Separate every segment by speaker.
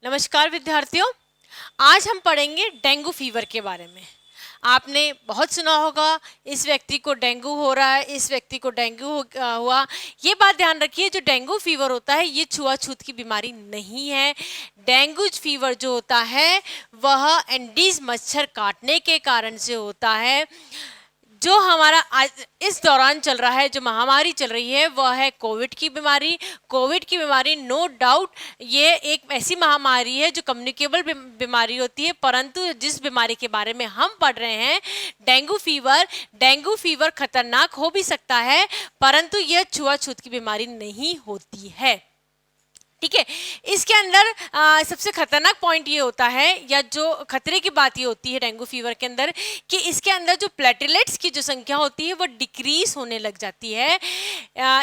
Speaker 1: नमस्कार विद्यार्थियों। आज हम पढ़ेंगे डेंगू फीवर के बारे में। आपने बहुत सुना होगा इस व्यक्ति को डेंगू हो रहा है, इस व्यक्ति को हुआ। ये बात ध्यान रखिए, जो डेंगू फीवर होता है ये छुआछूत की बीमारी नहीं है। डेंगू फीवर जो होता है वह एंडीज मच्छर काटने के कारण से होता है। जो हमारा आज इस दौरान चल रहा है, जो महामारी चल रही है, वह है कोविड की बीमारी। कोविड की बीमारी नो डाउट ये एक ऐसी महामारी है जो कम्युनिकेबल बीमारी होती है, परंतु जिस बीमारी के बारे में हम पढ़ रहे हैं डेंगू फीवर खतरनाक हो भी सकता है, परंतु यह छुआछूत की बीमारी नहीं होती है। ठीक है, इसके अंदर सबसे खतरनाक पॉइंट ये होता है, या जो खतरे की बात ये होती है डेंगू फीवर के अंदर, कि इसके अंदर जो प्लेटलेट्स की जो संख्या होती है वो डिक्रीज होने लग जाती है।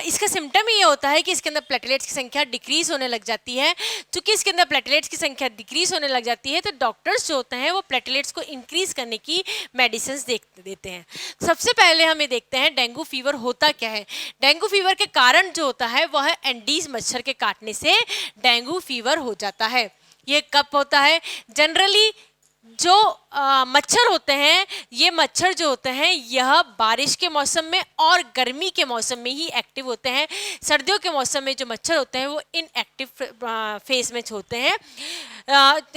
Speaker 1: इसका सिम्टम ये होता है कि इसके अंदर प्लेटलेट्स की संख्या डिक्रीज होने लग जाती है। चूंकि इसके अंदर प्लेटलेट्स की संख्या डिक्रीज होने लग जाती है, तो डॉक्टर्स जो होते हैं वो प्लेटलेट्स को इंक्रीज करने की मेडिसिन देते हैं। सबसे पहले हमें देखते हैं डेंगू फीवर होता क्या है। डेंगू फीवर के कारण जो होता है वह एंडीज मच्छर के काटने से डेंगू फीवर हो जाता है। ये कब होता है? जनरली जो मच्छर होते हैं, ये मच्छर जो होते हैं यह बारिश के मौसम में और गर्मी के मौसम में ही एक्टिव होते हैं। सर्दियों के मौसम में जो मच्छर होते हैं वो इनएक्टिव फेज में होते हैं।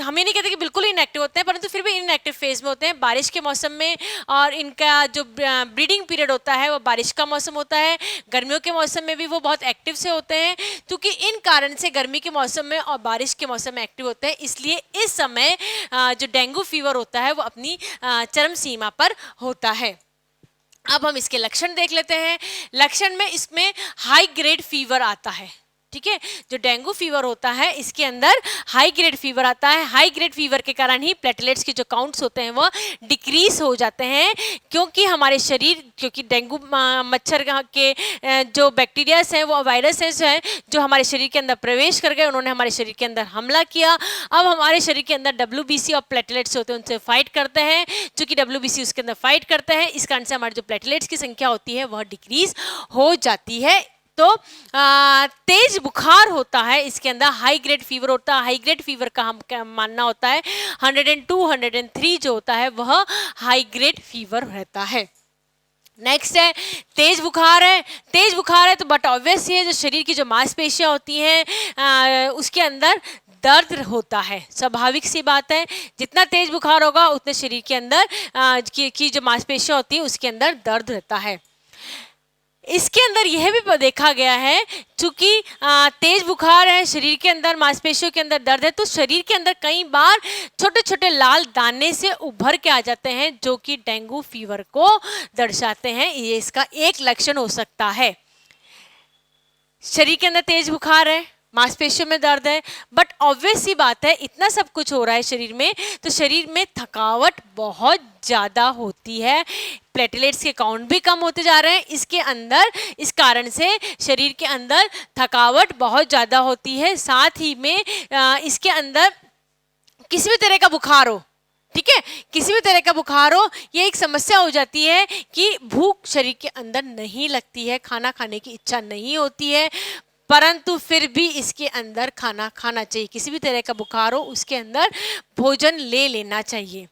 Speaker 1: हम ये नहीं कहते कि बिल्कुल इनएक्टिव होते हैं, परंतु फिर भी इनएक्टिव फेज में होते हैं बारिश के मौसम में। और इनका जो ब्रीडिंग पीरियड होता है वो बारिश का मौसम होता है। गर्मियों के मौसम में भी वो बहुत एक्टिव से होते हैं। क्योंकि इन कारण से गर्मी के मौसम में और बारिश के मौसम में एक्टिव होते हैं, इसलिए इस समय जो डेंगू फीवर होता है वो अपनी चरम सीमा पर होता है। अब हम इसके लक्षण देख लेते हैं। लक्षण में इसमें हाई ग्रेड फीवर आता है। ठीक है, जो डेंगू फीवर होता है इसके अंदर हाई ग्रेड फीवर आता है। हाई ग्रेड फीवर के कारण ही प्लेटलेट्स के जो काउंट्स होते हैं वो डिक्रीज हो जाते हैं, क्योंकि हमारे शरीर, क्योंकि डेंगू मच्छर के जो बैक्टीरियाज हैं वो वायरसेस हैं जो हमारे शरीर के अंदर प्रवेश कर गए, उन्होंने हमारे शरीर के अंदर हमला किया। अब हमारे शरीर के अंदर WBC और प्लेटलेट्स होते हैं उनसे फाइट करते हैं। चूंकि WBC उसके अंदर फाइट करते हैं, इस कारण से हमारे जो प्लेटलेट्स की संख्या होती है वह डिक्रीज हो जाती है। तो तेज बुखार होता है, इसके अंदर हाई ग्रेड फीवर होता है। हाई ग्रेड फीवर का हम मानना होता है 102, 103 जो होता है वह हाई ग्रेड फीवर रहता है। नेक्स्ट है तेज बुखार है। तेज बुखार है तो बट ऑब्वियस है, जो शरीर की जो मांसपेशियां होती हैं उसके अंदर दर्द होता है। स्वाभाविक सी बात है, जितना तेज बुखार होगा उतने शरीर के अंदर की जो मांसपेशियां होती हैं उसके अंदर दर्द रहता है। इसके अंदर यह भी देखा गया है, चूंकि तेज बुखार है, शरीर के अंदर मांसपेशियों के अंदर दर्द है, तो शरीर के अंदर कई बार छोटे छोटे लाल दाने से उभर के आ जाते हैं जो कि डेंगू फीवर को दर्शाते हैं। ये इसका एक लक्षण हो सकता है। शरीर के अंदर तेज बुखार है, मांसपेशियों में दर्द है, बट ऑब्वियस सी बात है, इतना सब कुछ हो रहा है शरीर में, तो शरीर में थकावट बहुत ज़्यादा होती है। प्लेटलेट्स के काउंट भी कम होते जा रहे हैं इसके अंदर, इस कारण से शरीर के अंदर थकावट बहुत ज़्यादा होती है। साथ ही में इसके अंदर किसी भी तरह का बुखार हो, ठीक है, किसी भी तरह का बुखार हो, ये एक समस्या हो जाती है कि भूख शरीर के अंदर नहीं लगती है, खाना खाने की इच्छा नहीं होती है, परंतु फिर भी इसके अंदर खाना खाना चाहिए। किसी भी तरह का बुखार हो उसके अंदर भोजन ले लेना चाहिए।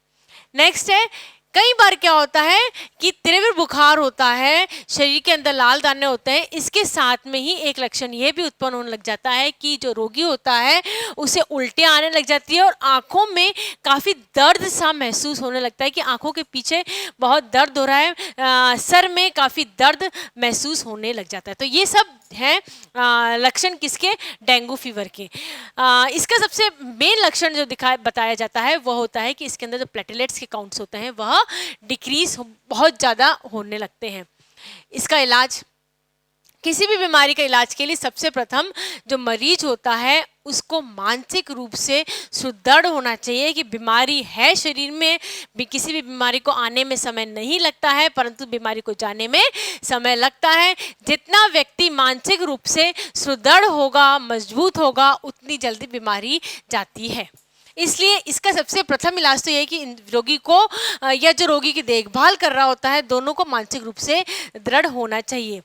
Speaker 1: नेक्स्ट है, कई बार क्या होता है कि तीव्र बुखार होता है, शरीर के अंदर लाल दाने होते हैं, इसके साथ में ही एक लक्षण ये भी उत्पन्न होने लग जाता है कि जो रोगी होता है उसे उल्टियाँ आने लग जाती है और आंखों में काफ़ी दर्द सा महसूस होने लगता है कि आंखों के पीछे बहुत दर्द हो रहा है, सर में काफ़ी दर्द महसूस होने लग जाता है। तो ये सब हैं लक्षण किसके? डेंगू फीवर के। इसका सबसे मेन लक्षण जो बताया जाता है वह होता है कि इसके अंदर जो प्लेटलेट्स के काउंट्स होते हैं वह डिक्रीज बहुत ज़्यादा होने लगते हैं। इसका इलाज, किसी भी बीमारी का इलाज के लिए सबसे प्रथम जो मरीज होता है उसको मानसिक रूप से सुदृढ़ होना चाहिए कि बीमारी है शरीर में, भी किसी भी बीमारी को आने में समय नहीं लगता है, परंतु बीमारी को जाने में समय लगता है। जितना व्यक्ति मानसिक रूप से सुदृढ़ होगा, मजबूत होगा, उतनी जल्दी बीमारी जाती है। इसलिए इसका सबसे प्रथम इलाज तो यह है कि रोगी को या जो रोगी की देखभाल कर रहा होता है दोनों को मानसिक रूप से दृढ़ होना चाहिए।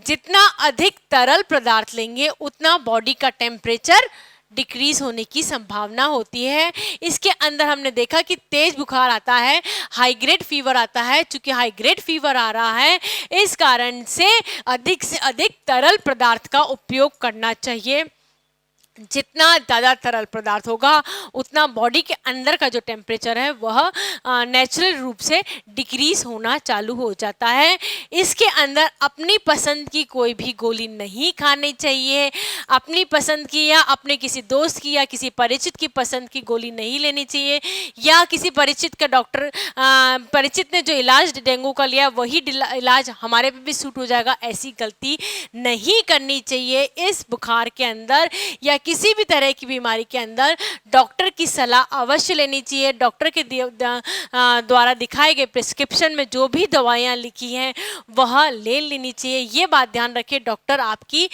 Speaker 1: जितना अधिक तरल पदार्थ लेंगे उतना बॉडी का टेम्परेचर डिक्रीज होने की संभावना होती है। इसके अंदर हमने देखा कि तेज बुखार आता है, हाई ग्रेड फीवर आता है। चूंकि हाई ग्रेड फीवर आ रहा है, इस कारण से अधिक तरल पदार्थ का उपयोग करना चाहिए। जितना ज़्यादा तरल पदार्थ होगा उतना बॉडी के अंदर का जो टेम्परेचर है वह नेचुरल रूप से डिक्रीज होना चालू हो जाता है। इसके अंदर अपनी पसंद की कोई भी गोली नहीं खानी चाहिए। अपनी पसंद की या अपने किसी दोस्त की या किसी परिचित की पसंद की गोली नहीं लेनी चाहिए, या किसी परिचित का डॉक्टर परिचित ने जो इलाज डेंगू का लिया वही इलाज हमारे पे भी सूट हो जाएगा, ऐसी गलती नहीं करनी चाहिए। इस बुखार के अंदर या किसी भी तरह की बीमारी के अंदर डॉक्टर की सलाह अवश्य लेनी चाहिए। डॉक्टर के द्वारा दिखाए गए प्रिस्क्रिप्शन में जो भी दवाइयाँ लिखी हैं वह ले लेनी चाहिए। ये बात ध्यान रखिए, डॉक्टर आपकी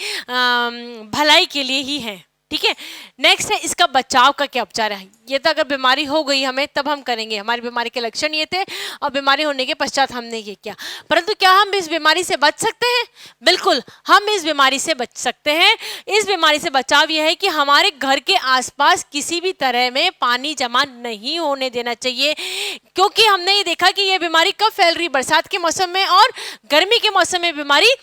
Speaker 1: भलाई के लिए ही है। ठीक है, नेक्स्ट है इसका बचाव का क्या उपचार है। ये तो अगर बीमारी हो गई हमें तब हम करेंगे, हमारी बीमारी के लक्षण ये थे और बीमारी होने के पश्चात हमने ये किया। परंतु क्या हम इस बीमारी से बच सकते हैं? बिल्कुल, हम इस बीमारी से बच सकते हैं। इस बीमारी से बचाव यह है कि हमारे घर के आसपास किसी भी तरह में पानी जमा नहीं होने देना चाहिए, क्योंकि हमने ये देखा कि ये बीमारी कब फैल रही, बरसात के मौसम में और गर्मी के मौसम में बीमारी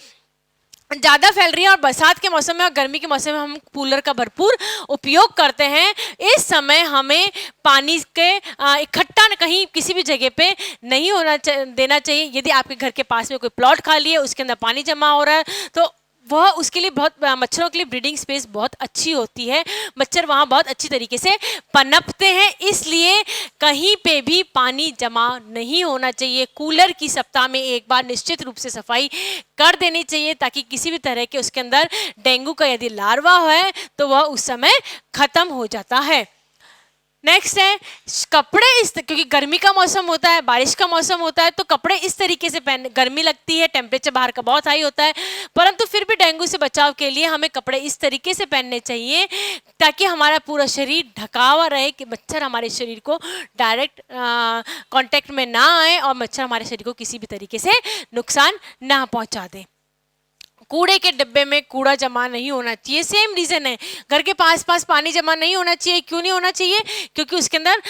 Speaker 1: ज़्यादा फैल रही है। और बरसात के मौसम में और गर्मी के मौसम में हम कूलर का भरपूर उपयोग करते हैं। इस समय हमें पानी के इकट्ठा कहीं किसी भी जगह पे नहीं होना देना चाहिए। यदि आपके घर के पास में कोई प्लॉट खाली है, उसके अंदर पानी जमा हो रहा है, तो वह उसके लिए बहुत, मच्छरों के लिए ब्रीडिंग स्पेस बहुत अच्छी होती है। मच्छर वहाँ बहुत अच्छी तरीके से पनपते हैं, इसलिए कहीं पे भी पानी जमा नहीं होना चाहिए। कूलर की सप्ताह में एक बार निश्चित रूप से सफाई कर देनी चाहिए, ताकि किसी भी तरह के उसके अंदर डेंगू का यदि लार्वा है तो वह उस समय खत्म हो जाता है। नेक्स्ट है कपड़े क्योंकि गर्मी का मौसम होता है, बारिश का मौसम होता है, तो कपड़े इस तरीके से पहन, गर्मी लगती है, टेम्परेचर बाहर का बहुत हाई होता है, परंतु फिर भी डेंगू से बचाव के लिए हमें कपड़े इस तरीके से पहनने चाहिए ताकि हमारा पूरा शरीर ढका हुआ रहे, कि मच्छर हमारे शरीर को डायरेक्ट कांटेक्ट में ना आए और मच्छर हमारे शरीर को किसी भी तरीके से नुकसान ना पहुंचा दे। कूड़े के डिब्बे में कूड़ा जमा नहीं होना चाहिए। सेम रीज़न है, घर के पास पानी जमा नहीं होना चाहिए। क्यों नहीं होना चाहिए? क्योंकि उसके अंदर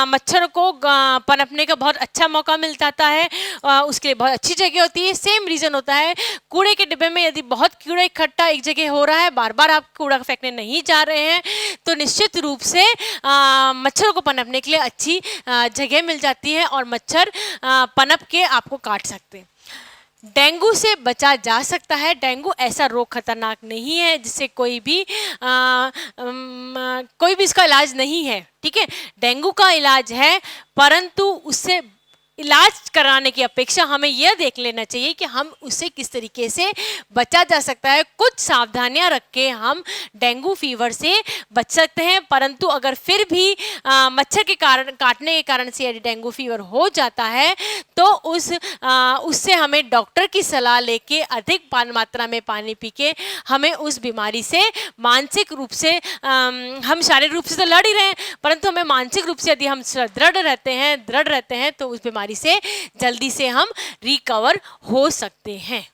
Speaker 1: मच्छर को पनपने का बहुत अच्छा मौका मिल जाता है, उसके लिए बहुत अच्छी जगह होती है। सेम रीज़न होता है, कूड़े के डिब्बे में यदि बहुत कूड़ा इकट्ठा एक जगह हो रहा है, बार बार आप कूड़ा फेंकने नहीं जा रहे हैं, तो निश्चित रूप से मच्छरों को पनपने के लिए अच्छी जगह मिल जाती है और मच्छर पनप के आपको काट सकते हैं। डेंगू से बचा जा सकता है। डेंगू ऐसा रोग खतरनाक नहीं है जिससे कोई भी इसका इलाज नहीं है। ठीक है, डेंगू का इलाज है, परंतु उससे इलाज कराने की अपेक्षा हमें यह देख लेना चाहिए कि हम उससे किस तरीके से बचा जा सकता है। कुछ सावधानियां रख के हम डेंगू फीवर से बच सकते हैं, परंतु अगर फिर भी मच्छर के कारण, काटने के कारण से यदि डेंगू फीवर हो जाता है तो उससे हमें डॉक्टर की सलाह लेके अधिक मात्रा में पानी पी के हमें उस बीमारी से मानसिक रूप से, हम शारीरिक रूप से तो लड़ ही रहे हैं, परंतु हमें मानसिक रूप से यदि हम दृढ़ रहते हैं तो उस बीमारी से जल्दी से हम रिकवर हो सकते हैं।